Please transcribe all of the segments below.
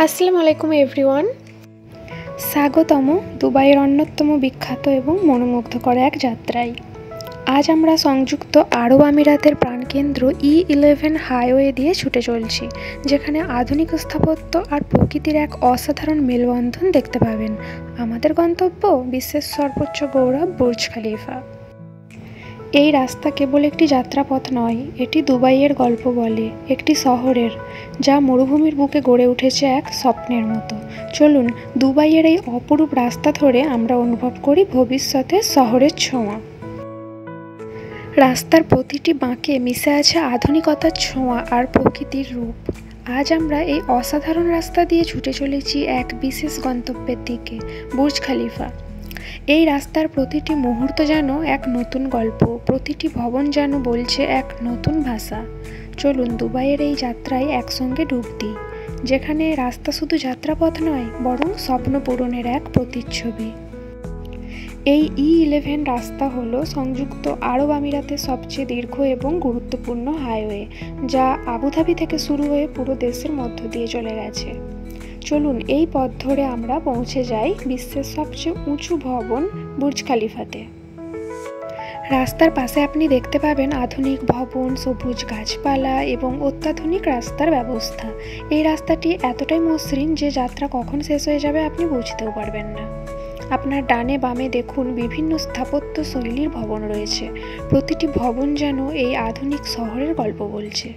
আসসালামু আলাইকুম এভরিওয়ান। স্বাগতম দুবাইয়ের অন্যতম বিখ্যাত এবং মনোমুগ্ধকর এক যাত্রায়। আজ আমরা সংযুক্ত আরব আমিরাতের প্রাণকেন্দ্র E11 হাইওয়ে দিয়ে ছুটে চলছি, যেখানে আধুনিক স্থাপত্য আর প্রকৃতির এক অসাধারণ মেলবন্ধন দেখতে পাবেন। আমাদের গন্তব্য বিশ্বের সর্বোচ্চ গৌরব বুর্জ খলিফা। এই রাস্তা কেবল একটি যাত্রাপথ নয়, এটি দুবাইয়ের গল্প বলে, একটি শহরের যা মরুভূমির বুকে গড়ে উঠেছে এক স্বপ্নের মতো। চলুন দুবাইয়ের এই অপরূপ রাস্তা ধরে আমরা অনুভব করি ভবিষ্যতের শহরের ছোঁয়া। রাস্তার প্রতিটি বাঁকে মিশে আছে আধুনিকতার ছোঁয়া আর প্রকৃতির রূপ। আজ আমরা এই অসাধারণ রাস্তা দিয়ে ছুটে চলেছি এক বিশেষ গন্তব্যের দিকে, বুর্জ খলিফা। এই রাস্তার প্রতিটি মুহূর্ত যেন এক নতুন গল্প, প্রতিটি ভবন যেন বলছে এক নতুন ভাষা। চলুন দুবাইয়ের এই যাত্রায় একসঙ্গে ডুব দিই, যেখানে রাস্তা শুধু যাত্রাপথ নয়, বরং স্বপ্ন পূরণের এক প্রতিচ্ছবি। এই E11 রাস্তা হলো সংযুক্ত আরব আমিরাতের সবচেয়ে দীর্ঘ এবং গুরুত্বপূর্ণ হাইওয়ে, যা আবুধাবি থেকে শুরু হয়ে পুরো দেশের মধ্য দিয়ে চলে গেছে। চলুন এই পথ ধরে আমরা পৌঁছে যাই বিশ্বের সবচেয়ে উঁচু ভবন বুর্জ খলিফাতে। রাস্তার পাশে আপনি দেখতে পাবেন আধুনিক ভবন, সবুজ গাছপালা এবং অত্যাধুনিক রাস্তার ব্যবস্থা। এই রাস্তাটি এতটাই মসৃণ যে যাত্রা কখন শেষ হয়ে যাবে আপনি বুঝতেও পারবেন না। আপনার ডানে বামে দেখুন বিভিন্ন স্থাপত্য শৈলীর ভবন রয়েছে। প্রতিটি ভবন যেন এই আধুনিক শহরের গল্প বলছে।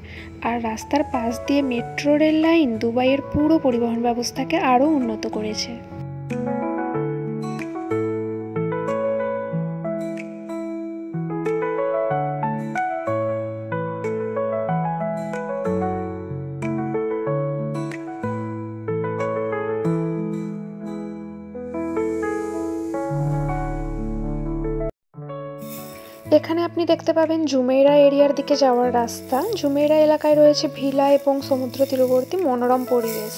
আর রাস্তার পাশ দিয়ে মেট্রো রেল লাইন দুবাইয়ের পুরো পরিবহন ব্যবস্থাকে আরও উন্নত করেছে। এখানে আপনি দেখতে পাবেন জুমেইরা এরিয়ার দিকে যাওয়ার রাস্তা। জুমেইরা এলাকায় রয়েছে ভিলা এবং সমুদ্র তীরবর্তী মনোরম পরিবেশ।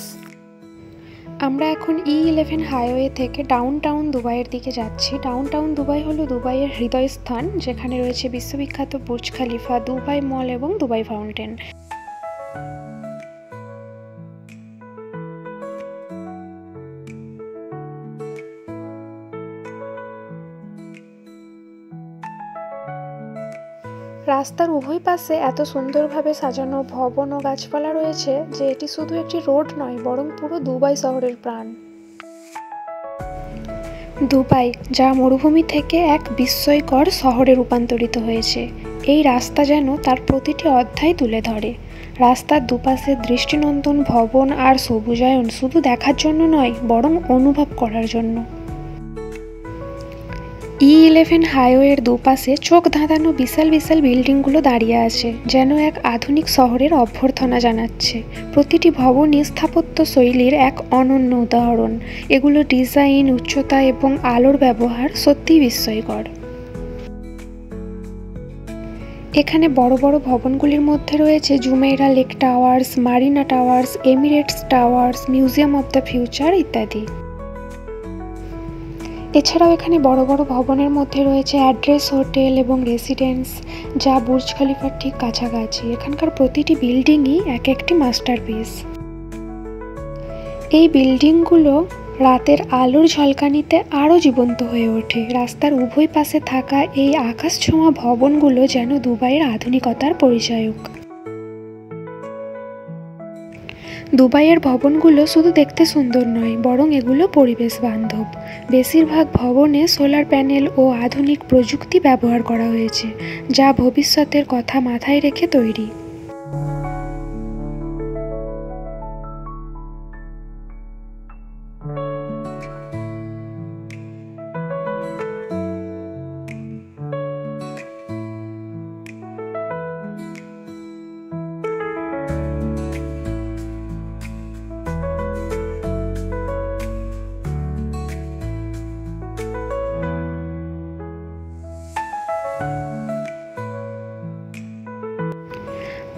আমরা এখন E11 হাইওয়ে থেকে ডাউনটাউন দুবাইয়ের দিকে যাচ্ছি। ডাউনটাউন দুবাই হলো দুবাইয়ের হৃদয়স্থান, যেখানে রয়েছে বিশ্ববিখ্যাত বুর্জ খলিফা, দুবাই মল এবং দুবাই ফাউন্টেন। রাস্তার উভয় পাশে এত সুন্দরভাবে সাজানো ভবন ও গাছপালা রয়েছে যে এটি শুধু একটি রোড নয়, বরং পুরো দুবাই শহরের প্রাণ। দুবাই, যা মরুভূমি থেকে এক বিস্ময়কর শহরে রূপান্তরিত হয়েছে, এই রাস্তা যেন তার প্রতিটি অধ্যায় তুলে ধরে। রাস্তার দুপাশে দৃষ্টিনন্দন ভবন আর সবুজায়ন শুধু দেখার জন্য নয়, বরং অনুভব করার জন্য। E11 হাইওয়ের দুপাশে চোখ ধাঁধানো বিশাল বিশাল বিল্ডিংগুলো দাঁড়িয়ে আছে, যেন এক আধুনিক শহরের অভ্যর্থনা জানাচ্ছে। প্রতিটি ভবনই স্থাপত্য শৈলীর এক অনন্য উদাহরণ। এগুলো ডিজাইন, উচ্চতা এবং আলোর ব্যবহার সত্যিই বিস্ময়কর। এখানে বড় বড় ভবনগুলির মধ্যে রয়েছে Jumeirah lake towers, Marina towers, Emirates towers, museum of the future ইত্যাদি। এছাড়াও এখানে বড় বড় ভবনের মধ্যে রয়েছে অ্যাড্রেস হোটেল এবং রেসিডেন্স, যা বুর্জ খলিফার ঠিক কাছাকাছি। এখানকার প্রতিটি বিল্ডিংই এক একটি মাস্টারপিস। এই বিল্ডিংগুলো রাতের আলোর ঝলকানিতে আরও জীবন্ত হয়ে ওঠে। রাস্তার উভয় পাশে থাকা এই আকাশ ছোঁয়া ভবনগুলো যেন দুবাইয়ের আধুনিকতার পরিচায়ক। দুবাইয়ের ভবনগুলো শুধু দেখতে সুন্দর নয়, বরং এগুলো পরিবেশ বান্ধব। বেশিরভাগ ভবনে সোলার প্যানেল ও আধুনিক প্রযুক্তি ব্যবহার করা হয়েছে, যা ভবিষ্যতের কথা মাথায় রেখে তৈরি।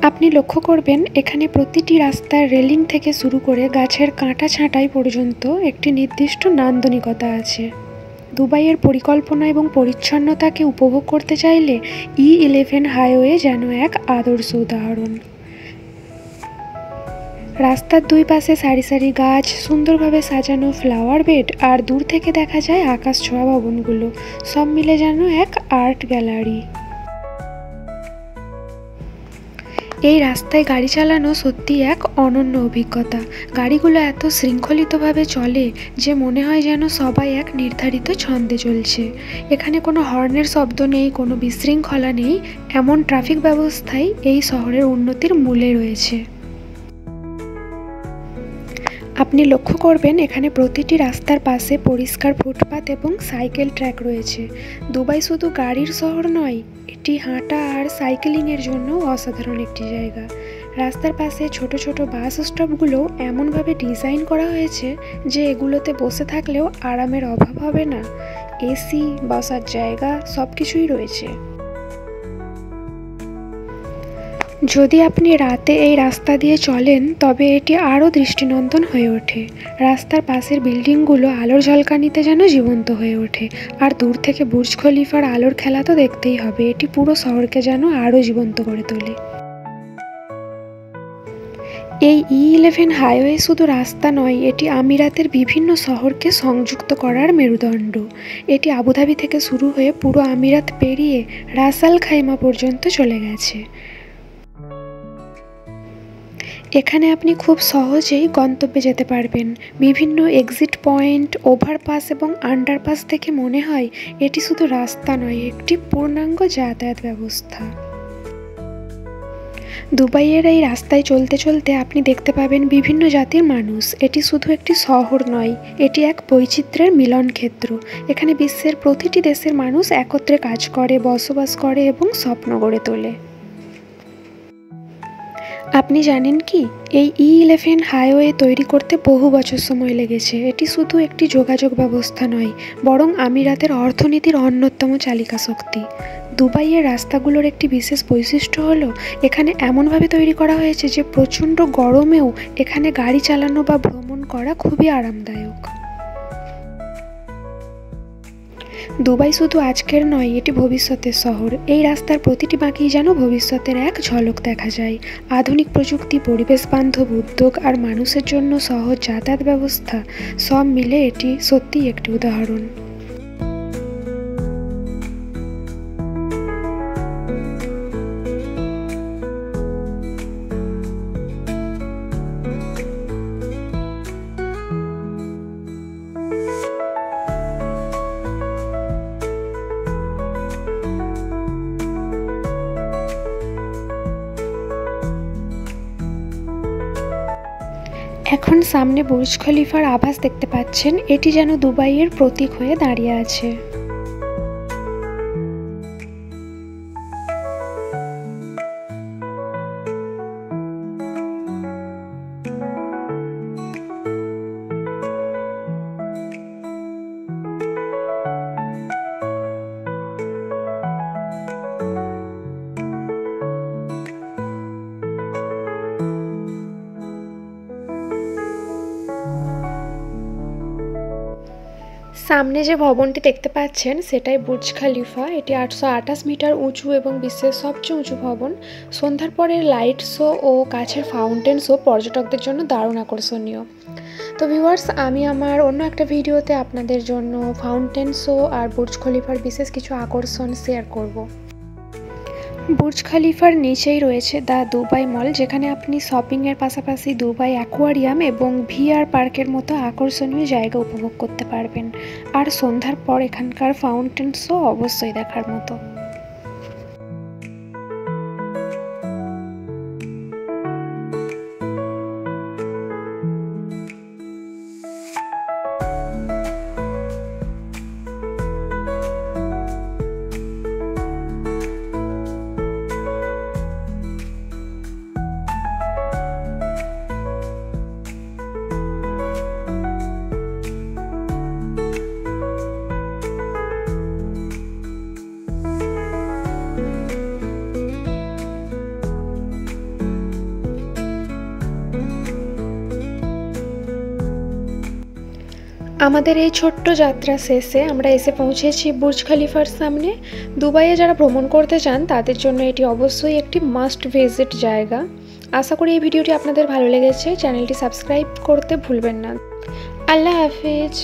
আপনি লক্ষ্য করবেন এখানে প্রতিটি রাস্তার রেলিং থেকে শুরু করে গাছের কাঁটা ছাঁটাই পর্যন্ত একটি নির্দিষ্ট নান্দনিকতা আছে। দুবাইয়ের পরিকল্পনা এবং পরিচ্ছন্নতাকে উপভোগ করতে চাইলে E11 হাইওয়ে যেন এক আদর্শ উদাহরণ। রাস্তার দুই পাশে সারি সারি গাছ, সুন্দরভাবে সাজানো ফ্লাওয়ার বেড, আর দূর থেকে দেখা যায় আকাশ ছোঁয়া ভবনগুলো। সব মিলে যেন এক আর্ট গ্যালারি। এই রাস্তায় গাড়ি চালানো সত্যি এক অনন্য অভিজ্ঞতা। গাড়িগুলো এত শৃঙ্খলিতভাবে চলে যে মনে হয় যেন সবাই এক নির্ধারিত ছন্দে চলছে। এখানে কোনো হর্নের শব্দ নেই, কোনো বিশৃঙ্খলা নেই। এমন ট্রাফিক ব্যবস্থাই এই শহরের উন্নতির মূলে রয়েছে। আপনি লক্ষ্য করবেন এখানে প্রতিটি রাস্তার পাশে পরিষ্কার ফুটপাত এবং সাইকেল ট্র্যাক রয়েছে। দুবাই শুধু গাড়ির শহর নয়, এটি হাঁটা আর সাইকেলিংয়ের জন্য অসাধারণ একটি জায়গা। রাস্তার পাশে ছোট ছোট বাস স্টপগুলো এমনভাবে ডিজাইন করা হয়েছে যে এগুলোতে বসে থাকলেও আরামের অভাব হবে না। এসি, বসার জায়গা, সব কিছুই রয়েছে। যদি আপনি রাতে এই রাস্তা দিয়ে চলেন তবে এটি আরও দৃষ্টিনন্দন হয়ে ওঠে। রাস্তার পাশের বিল্ডিংগুলো আলোর ঝলকানিতে যেন জীবন্ত হয়ে ওঠে। আর দূর থেকে বুর্জ খলিফার আলোর খেলা তো দেখতেই হবে, এটি পুরো শহরকে যেন আরও জীবন্ত করে তোলে। এই E11 হাইওয়ে শুধু রাস্তা নয়, এটি আমিরাতের বিভিন্ন শহরকে সংযুক্ত করার মেরুদণ্ড। এটি আবুধাবি থেকে শুরু হয়ে পুরো আমিরাত পেরিয়ে রাস আল খাইমা পর্যন্ত চলে গেছে। এখানে আপনি খুব সহজেই গন্তব্যে যেতে পারবেন। বিভিন্ন এক্সিট পয়েন্ট, ওভারপাস এবং আন্ডারপাস থেকে মনে হয় এটি শুধু রাস্তা নয়, একটি পূর্ণাঙ্গ যাতায়াত ব্যবস্থা। দুবাইয়ের এই রাস্তায় চলতে চলতে আপনি দেখতে পাবেন বিভিন্ন জাতির মানুষ। এটি শুধু একটি শহর নয়, এটি এক বৈচিত্র্যের মিলন ক্ষেত্র। এখানে বিশ্বের প্রতিটি দেশের মানুষ একত্রে কাজ করে, বসবাস করে এবং স্বপ্ন গড়ে তোলে। আপনি জানেন কি, এই E11 হাইওয়ে তৈরি করতে বহু বছর সময় লেগেছে। এটি শুধু একটি যোগাযোগ ব্যবস্থা নয়, বরং আমিরাতের অর্থনীতির অন্যতম চালিকা শক্তি। দুবাইয়ের রাস্তাগুলোর একটি বিশেষ বৈশিষ্ট্য হলো এখানে এমনভাবে তৈরি করা হয়েছে যে প্রচণ্ড গরমেও এখানে গাড়ি চালানো বা ভ্রমণ করা খুবই আরামদায়ক। দুবাই শুধু আজকের নয়, এটি ভবিষ্যতের শহর। এই রাস্তার প্রতিটি বাঁকেই যেন ভবিষ্যতের এক ঝলক দেখা যায়। আধুনিক প্রযুক্তি, পরিবেশ বান্ধব উদ্যোগ আর মানুষের জন্য সহজ যাতায়াত ব্যবস্থা, সব মিলে এটি সত্যিই একটি উদাহরণ। এখন সামনে বুর্জ খলিফার আভাস দেখতে পাচ্ছেন, এটি যেন দুবাইয়ের প্রতীক হয়ে দাঁড়িয়ে আছে। সামনে যে ভবনটি দেখতে পাচ্ছেন সেটাই বুর্জ খলিফা। এটি 828 মিটার উঁচু এবং বিশ্বের সবচেয়ে উঁচু ভবন। সন্ধ্যার পরে লাইট শো ও কাছের ফাউন্টেন শো পর্যটকদের জন্য দারুণ আকর্ষণীয়। তো ভিউয়ার্স, আমি আমার অন্য একটা ভিডিওতে আপনাদের জন্য ফাউন্টেন শো আর বুর্জ খলিফার বিশেষ কিছু আকর্ষণ শেয়ার করব। বুর্জ খলিফার নিচেই রয়েছে দ্য দুবাই মল, যেখানে আপনি শপিংয়ের পাশাপাশি দুবাই অ্যাকোয়ারিয়াম এবং VR পার্কের মতো আকর্ষণীয় জায়গা উপভোগ করতে পারবেন। আর সন্ধ্যার পর এখানকার ফাউন্টেন শো অবশ্যই দেখার মতো। আমাদের এই ছোট্ট যাত্রা শেষে আমরা এসে পৌঁছেছি বুর্জ খলিফার সামনে। দুবাইয়ে যারা ভ্রমণ করতে চান তাদের জন্য এটি অবশ্যই একটি মাস্ট ভিজিট জায়গা। আশা করি এই ভিডিওটি আপনাদের ভালো লেগেছে। চ্যানেলটি সাবস্ক্রাইব করতে ভুলবেন না। আল্লাহ হাফিজ।